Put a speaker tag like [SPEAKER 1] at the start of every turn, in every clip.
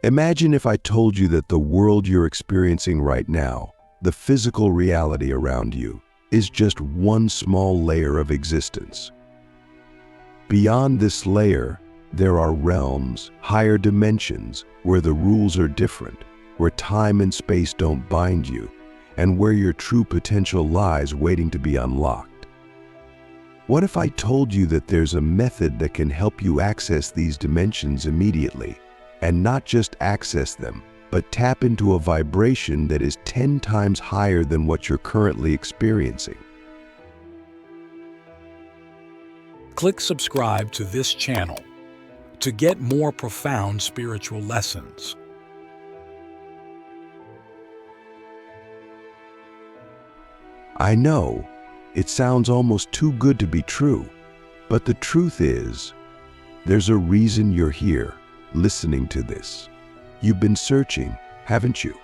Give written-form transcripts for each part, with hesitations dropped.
[SPEAKER 1] Imagine if I told you that the world you're experiencing right now, the physical reality around you, is just one small layer of existence. Beyond this layer, there are realms, higher dimensions, where the rules are different, where time and space don't bind you, and where your true potential lies waiting to be unlocked. What if I told you that there's a method that can help you access these dimensions immediately, and not just access them, but tap into a vibration that is 10 times higher than what you're currently experiencing?
[SPEAKER 2] Click subscribe to this channel to get more profound spiritual lessons.
[SPEAKER 1] I know, it sounds almost too good to be true, but the truth is, there's a reason you're here, listening to this. You've been searching, haven't you?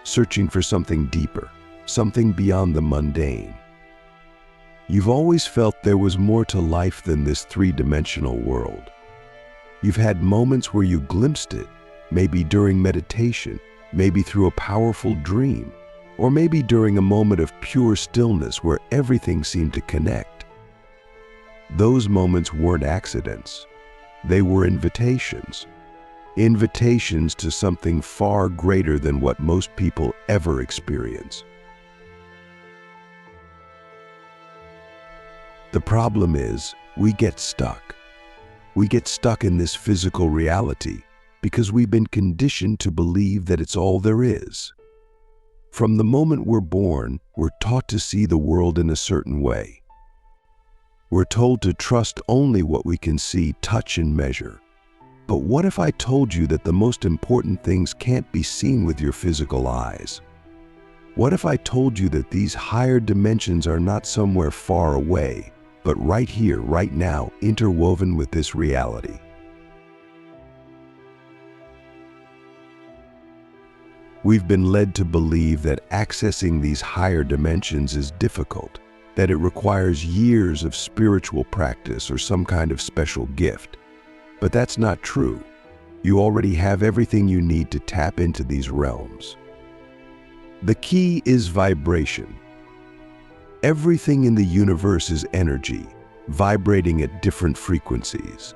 [SPEAKER 1] Searching for something deeper, something beyond the mundane. You've always felt there was more to life than this three-dimensional world. You've had moments where you glimpsed it, maybe during meditation, maybe through a powerful dream, or maybe during a moment of pure stillness where everything seemed to connect. Those moments weren't accidents. They were invitations. Invitations to something far greater than what most people ever experience. The problem is, we get stuck. We get stuck in this physical reality because we've been conditioned to believe that it's all there is. From the moment we're born, we're taught to see the world in a certain way. We're told to trust only what we can see, touch, and measure. But what if I told you that the most important things can't be seen with your physical eyes? What if I told you that these higher dimensions are not somewhere far away, but right here, right now, interwoven with this reality? We've been led to believe that accessing these higher dimensions is difficult, that it requires years of spiritual practice or some kind of special gift. But that's not true. You already have everything you need to tap into these realms. The key is vibration. Everything in the universe is energy, vibrating at different frequencies.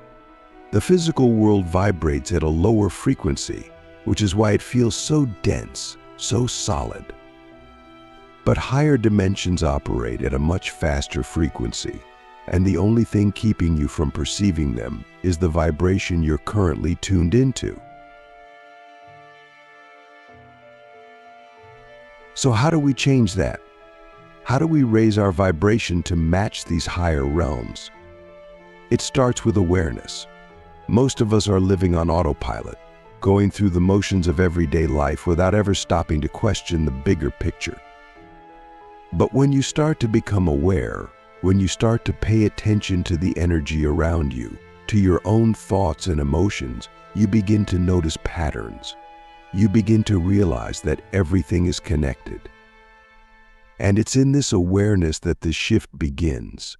[SPEAKER 1] The physical world vibrates at a lower frequency, which is why it feels so dense, so solid. But higher dimensions operate at a much faster frequency, and the only thing keeping you from perceiving them is the vibration you're currently tuned into. So how do we change that? How do we raise our vibration to match these higher realms? It starts with awareness. Most of us are living on autopilot, going through the motions of everyday life without ever stopping to question the bigger picture. But when you start to become aware, when you start to pay attention to the energy around you, to your own thoughts and emotions, you begin to notice patterns. You begin to realize that everything is connected. And it's in this awareness that the shift begins.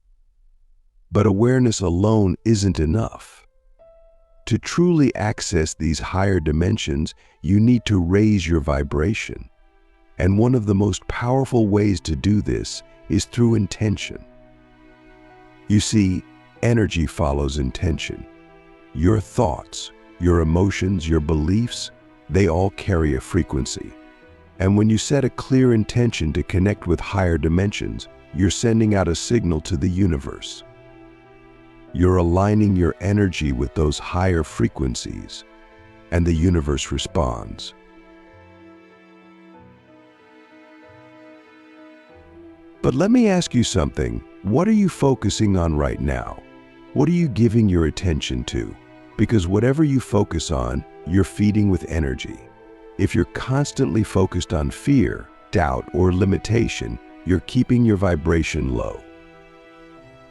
[SPEAKER 1] But awareness alone isn't enough. To truly access these higher dimensions, you need to raise your vibration. And one of the most powerful ways to do this is through intention. You see, energy follows intention. Your thoughts, your emotions, your beliefs, they all carry a frequency. And when you set a clear intention to connect with higher dimensions, you're sending out a signal to the universe. You're aligning your energy with those higher frequencies, and the universe responds. But let me ask you something. What are you focusing on right now? What are you giving your attention to? Because whatever you focus on, you're feeding with energy. If you're constantly focused on fear, doubt, or limitation, you're keeping your vibration low.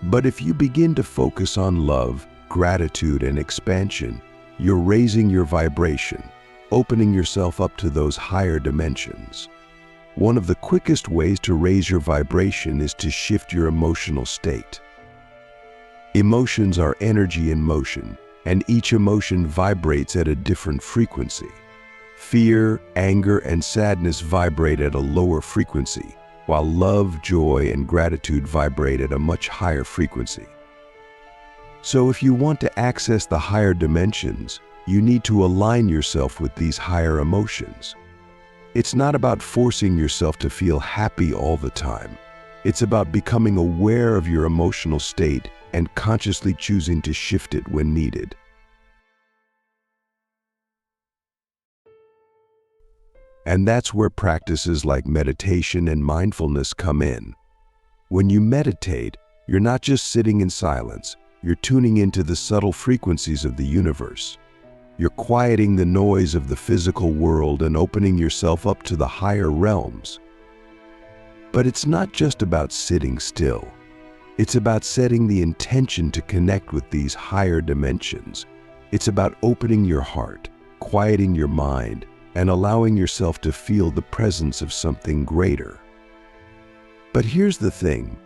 [SPEAKER 1] But if you begin to focus on love, gratitude, and expansion, you're raising your vibration, opening yourself up to those higher dimensions. One of the quickest ways to raise your vibration is to shift your emotional state. Emotions are energy in motion, and each emotion vibrates at a different frequency. Fear, anger, and sadness vibrate at a lower frequency, while love, joy, and gratitude vibrate at a much higher frequency. So if you want to access the higher dimensions, you need to align yourself with these higher emotions. It's not about forcing yourself to feel happy all the time. It's about becoming aware of your emotional state and consciously choosing to shift it when needed. And that's where practices like meditation and mindfulness come in. When you meditate, you're not just sitting in silence, you're tuning into the subtle frequencies of the universe. You're quieting the noise of the physical world and opening yourself up to the higher realms. But it's not just about sitting still. It's about setting the intention to connect with these higher dimensions. It's about opening your heart, quieting your mind, and allowing yourself to feel the presence of something greater. But here's the thing.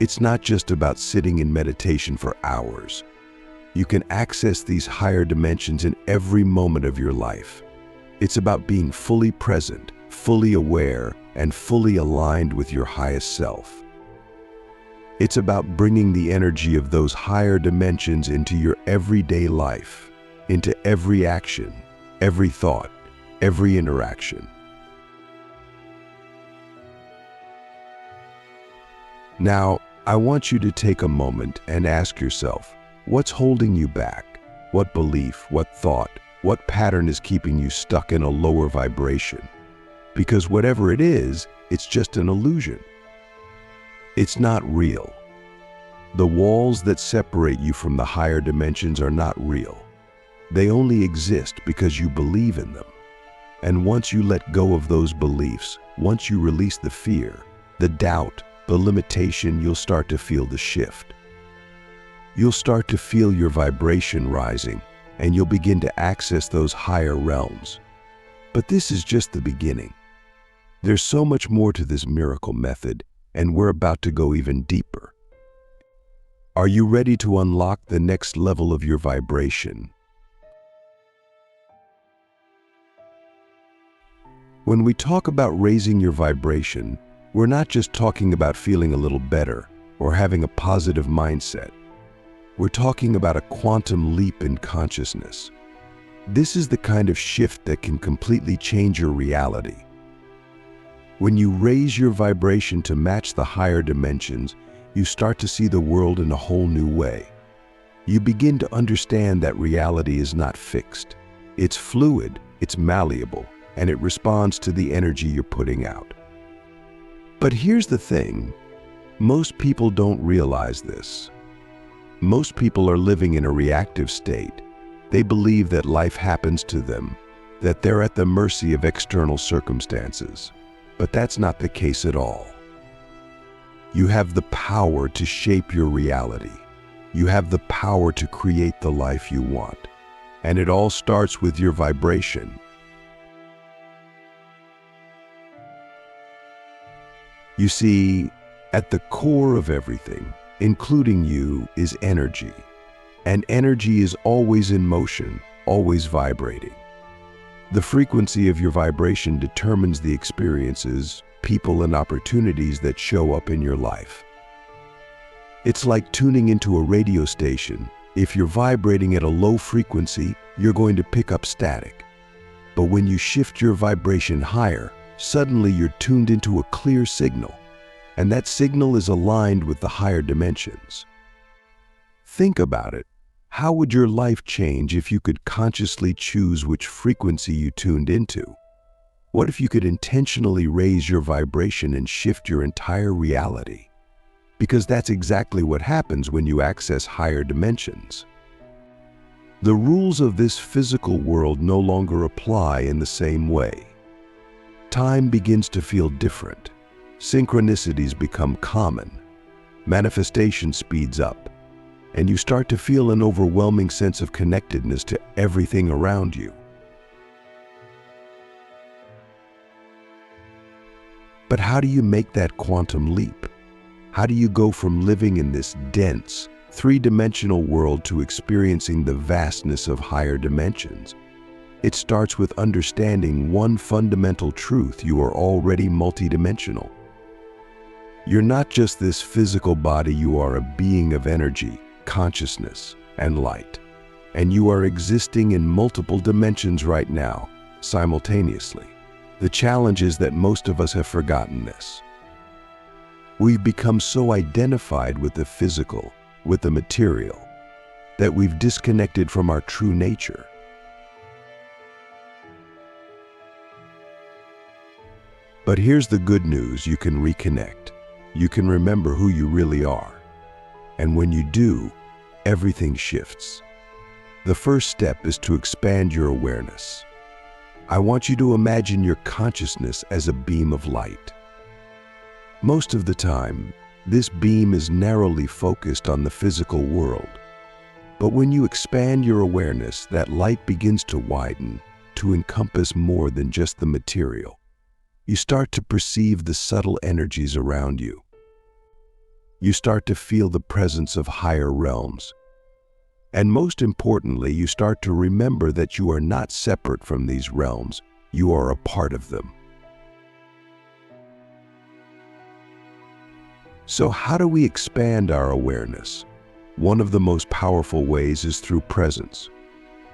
[SPEAKER 1] It's not just about sitting in meditation for hours. You can access these higher dimensions in every moment of your life. It's about being fully present, fully aware, and fully aligned with your highest self. It's about bringing the energy of those higher dimensions into your everyday life, into every action, every thought, every interaction. Now, I want you to take a moment and ask yourself, what's holding you back? What belief, what thought, what pattern is keeping you stuck in a lower vibration? Because whatever it is, it's just an illusion. It's not real. The walls that separate you from the higher dimensions are not real. They only exist because you believe in them. And once you let go of those beliefs, once you release the fear, the doubt, the limitation, you'll start to feel the shift. You'll start to feel your vibration rising, and you'll begin to access those higher realms. But this is just the beginning. There's so much more to this miracle method, and we're about to go even deeper. Are you ready to unlock the next level of your vibration? When we talk about raising your vibration, we're not just talking about feeling a little better or having a positive mindset. We're talking about a quantum leap in consciousness. This is the kind of shift that can completely change your reality. When you raise your vibration to match the higher dimensions, you start to see the world in a whole new way. You begin to understand that reality is not fixed. It's fluid, it's malleable, and it responds to the energy you're putting out. But here's the thing, most people don't realize this. Most people are living in a reactive state. They believe that life happens to them, that they're at the mercy of external circumstances. But that's not the case at all. You have the power to shape your reality. You have the power to create the life you want. And it all starts with your vibration. You see, at the core of everything, including you, is energy. And energy is always in motion, always vibrating. The frequency of your vibration determines the experiences, people, and opportunities that show up in your life. It's like tuning into a radio station. If you're vibrating at a low frequency, you're going to pick up static. But when you shift your vibration higher, suddenly you're tuned into a clear signal, and that signal is aligned with the higher dimensions. Think about it. How would your life change if you could consciously choose which frequency you tuned into? What if you could intentionally raise your vibration and shift your entire reality? Because that's exactly what happens when you access higher dimensions. The rules of this physical world no longer apply in the same way. Time begins to feel different. Synchronicities become common. Manifestation speeds up. And you start to feel an overwhelming sense of connectedness to everything around you. But how do you make that quantum leap? How do you go from living in this dense, three-dimensional world to experiencing the vastness of higher dimensions? It starts with understanding one fundamental truth: you are already multidimensional. You're not just this physical body, you are a being of energy, consciousness, and light. And you are existing in multiple dimensions right now, simultaneously. The challenge is that most of us have forgotten this. We've become so identified with the physical, with the material, that we've disconnected from our true nature. But here's the good news: you can reconnect. You can remember who you really are. And when you do, everything shifts. The first step is to expand your awareness. I want you to imagine your consciousness as a beam of light. Most of the time, this beam is narrowly focused on the physical world. But when you expand your awareness, that light begins to widen, to encompass more than just the material. You start to perceive the subtle energies around you. You start to feel the presence of higher realms. And most importantly, you start to remember that you are not separate from these realms. You are a part of them. So how do we expand our awareness? One of the most powerful ways is through presence.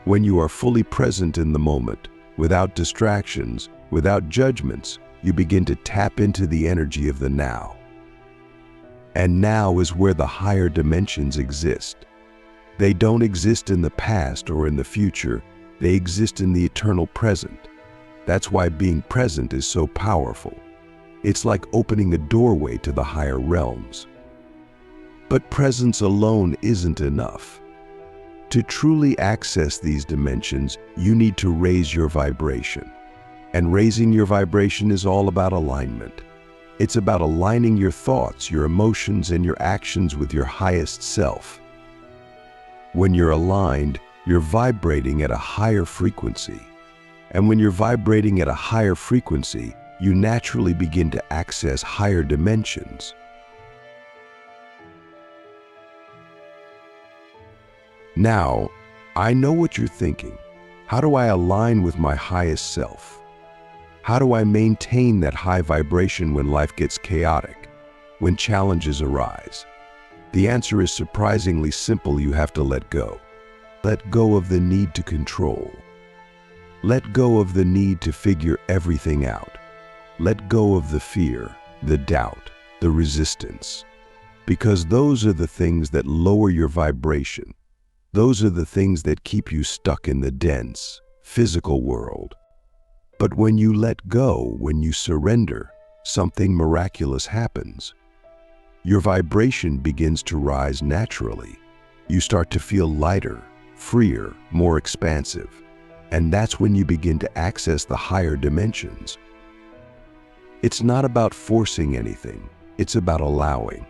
[SPEAKER 1] When you are fully present in the moment, without distractions, without judgments, you begin to tap into the energy of the now. And now is where the higher dimensions exist. They don't exist in the past or in the future. They exist in the eternal present. That's why being present is so powerful. It's like opening a doorway to the higher realms. But presence alone isn't enough. To truly access these dimensions, you need to raise your vibration. And raising your vibration is all about alignment. It's about aligning your thoughts, your emotions, and your actions with your highest self. When you're aligned, you're vibrating at a higher frequency. And when you're vibrating at a higher frequency, you naturally begin to access higher dimensions. Now, I know what you're thinking. How do I align with my highest self? How do I maintain that high vibration when life gets chaotic, when challenges arise? The answer is surprisingly simple: you have to let go. Let go of the need to control. Let go of the need to figure everything out. Let go of the fear, the doubt, the resistance. Because those are the things that lower your vibration. Those are the things that keep you stuck in the dense, physical world. But when you let go, when you surrender, something miraculous happens. Your vibration begins to rise naturally. You start to feel lighter, freer, more expansive. And that's when you begin to access the higher dimensions. It's not about forcing anything. It's about allowing.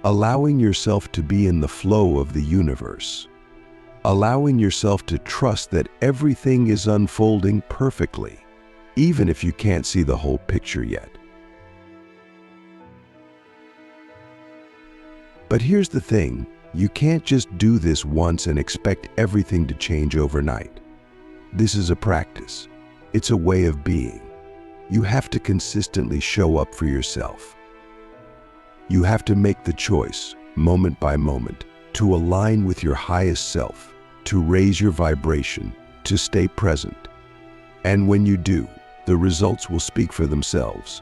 [SPEAKER 1] Allowing yourself to be in the flow of the universe. Allowing yourself to trust that everything is unfolding perfectly, even if you can't see the whole picture yet. But here's the thing: you can't just do this once and expect everything to change overnight. This is a practice. It's a way of being. You have to consistently show up for yourself. You have to make the choice, moment by moment, to align with your highest self, to raise your vibration, to stay present. And when you do, the results will speak for themselves.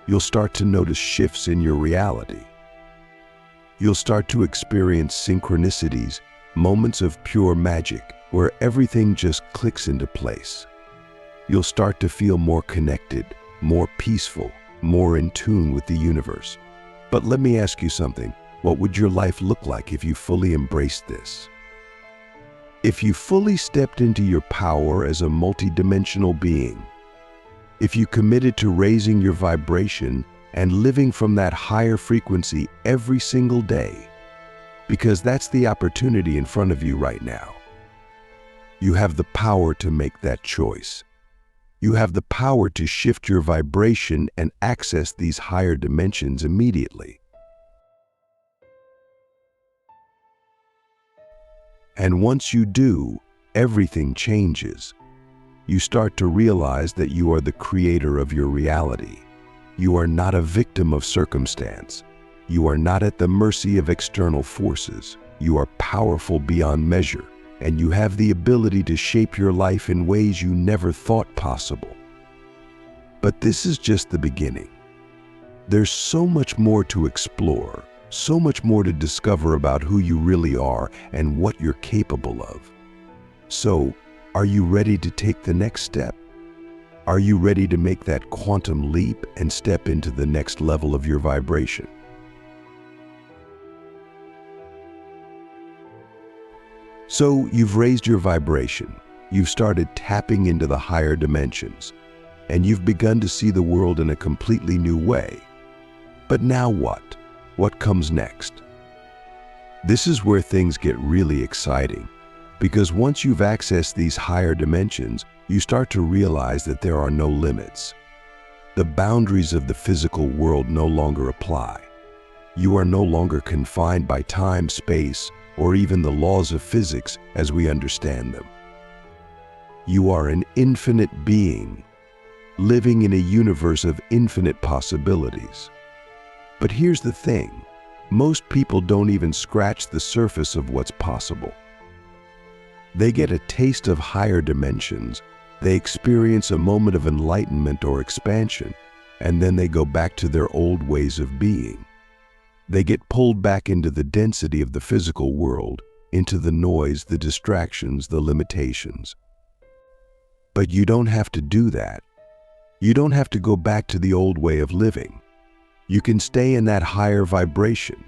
[SPEAKER 1] You'll start to notice shifts in your reality. You'll start to experience synchronicities, moments of pure magic, where everything just clicks into place. You'll start to feel more connected, more peaceful, more in tune with the universe. But let me ask you something. What would your life look like if you fully embraced this? If you fully stepped into your power as a multidimensional being, if you committed to raising your vibration and living from that higher frequency every single day, because that's the opportunity in front of you right now. You have the power to make that choice. You have the power to shift your vibration and access these higher dimensions immediately. And once you do, everything changes. you start to realize that you are the creator of your reality. You are not a victim of circumstance. You are not at the mercy of external forces. You are powerful beyond measure, and you have the ability to shape your life in ways you never thought possible. But this is just the beginning. There's so much more to explore, so much more to discover about who you really are and what you're capable of. So, are you ready to take the next step? Are you ready to make that quantum leap and step into the next level of your vibration? So, you've raised your vibration, you've started tapping into the higher dimensions, and you've begun to see the world in a completely new way. But now what? What comes next? This is where things get really exciting, because once you've accessed these higher dimensions, you start to realize that there are no limits. The boundaries of the physical world no longer apply. You are no longer confined by time, space, or even the laws of physics as we understand them. You are an infinite being, living in a universe of infinite possibilities. But here's the thing, most people don't even scratch the surface of what's possible. They get a taste of higher dimensions, they experience a moment of enlightenment or expansion, and then they go back to their old ways of being. They get pulled back into the density of the physical world, into the noise, the distractions, the limitations. But you don't have to do that. You don't have to go back to the old way of living. You can stay in that higher vibration.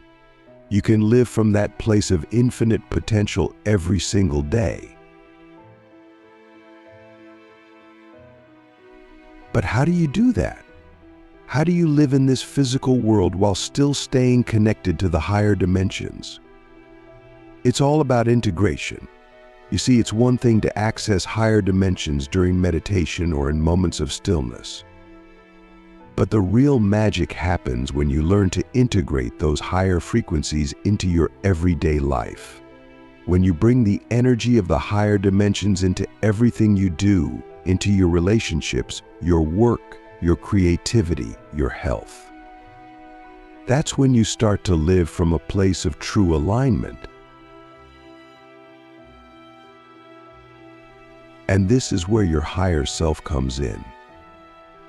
[SPEAKER 1] You can live from that place of infinite potential every single day. But how do you do that? How do you live in this physical world while still staying connected to the higher dimensions? It's all about integration. You see, it's one thing to access higher dimensions during meditation or in moments of stillness. But the real magic happens when you learn to integrate those higher frequencies into your everyday life. When you bring the energy of the higher dimensions into everything you do, into your relationships, your work, your creativity, your health. That's when you start to live from a place of true alignment. And this is where your higher self comes in.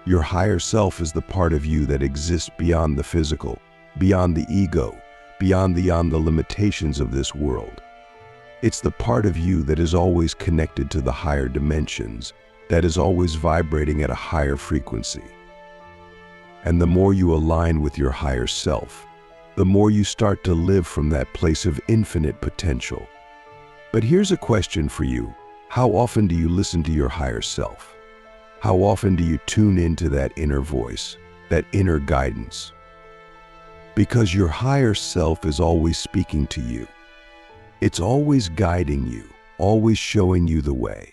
[SPEAKER 1] Your higher self is the part of you that exists beyond the physical, beyond the ego, beyond the limitations of this world. It's the part of you that is always connected to the higher dimensions, that is always vibrating at a higher frequency. And the more you align with your higher self, the more you start to live from that place of infinite potential. But here's a question for you. How often do you listen to your higher self? How often do you tune into that inner voice, that inner guidance? Because your higher self is always speaking to you. It's always guiding you, always showing you the way.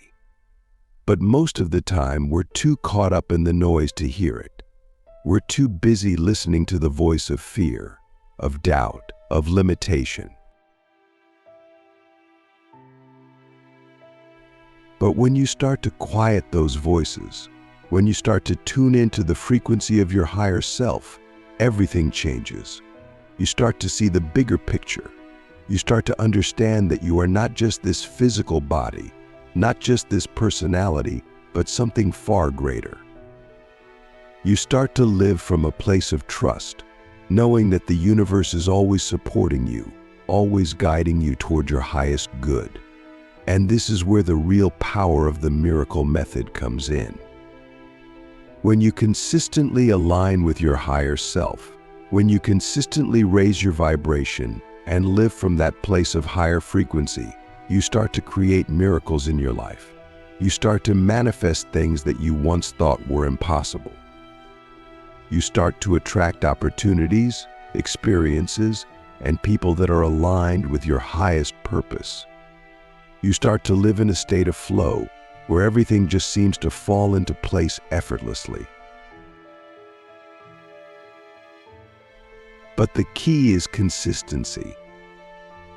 [SPEAKER 1] But most of the time, we're too caught up in the noise to hear it. We're too busy listening to the voice of fear, of doubt, of limitation. But when you start to quiet those voices, when you start to tune into the frequency of your higher self, everything changes. You start to see the bigger picture. You start to understand that you are not just this physical body, not just this personality, but something far greater. You start to live from a place of trust, knowing that the universe is always supporting you, always guiding you toward your highest good. And this is where the real power of the miracle method comes in. When you consistently align with your higher self, when you consistently raise your vibration and live from that place of higher frequency, you start to create miracles in your life. You start to manifest things that you once thought were impossible. You start to attract opportunities, experiences, and people that are aligned with your highest purpose. You start to live in a state of flow, where everything just seems to fall into place effortlessly. But the key is consistency.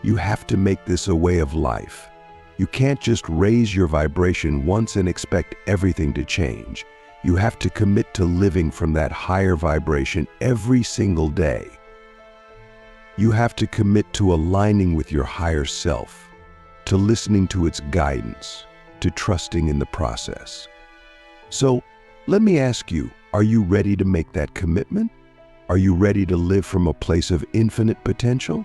[SPEAKER 1] You have to make this a way of life. You can't just raise your vibration once and expect everything to change. You have to commit to living from that higher vibration every single day. You have to commit to aligning with your higher self, to listening to its guidance, to trusting in the process. So, let me ask you, are you ready to make that commitment? Are you ready to live from a place of infinite potential?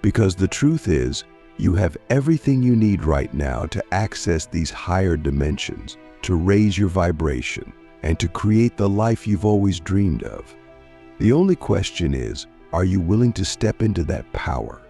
[SPEAKER 1] Because the truth is, you have everything you need right now to access these higher dimensions, to raise your vibration, and to create the life you've always dreamed of. The only question is, are you willing to step into that power?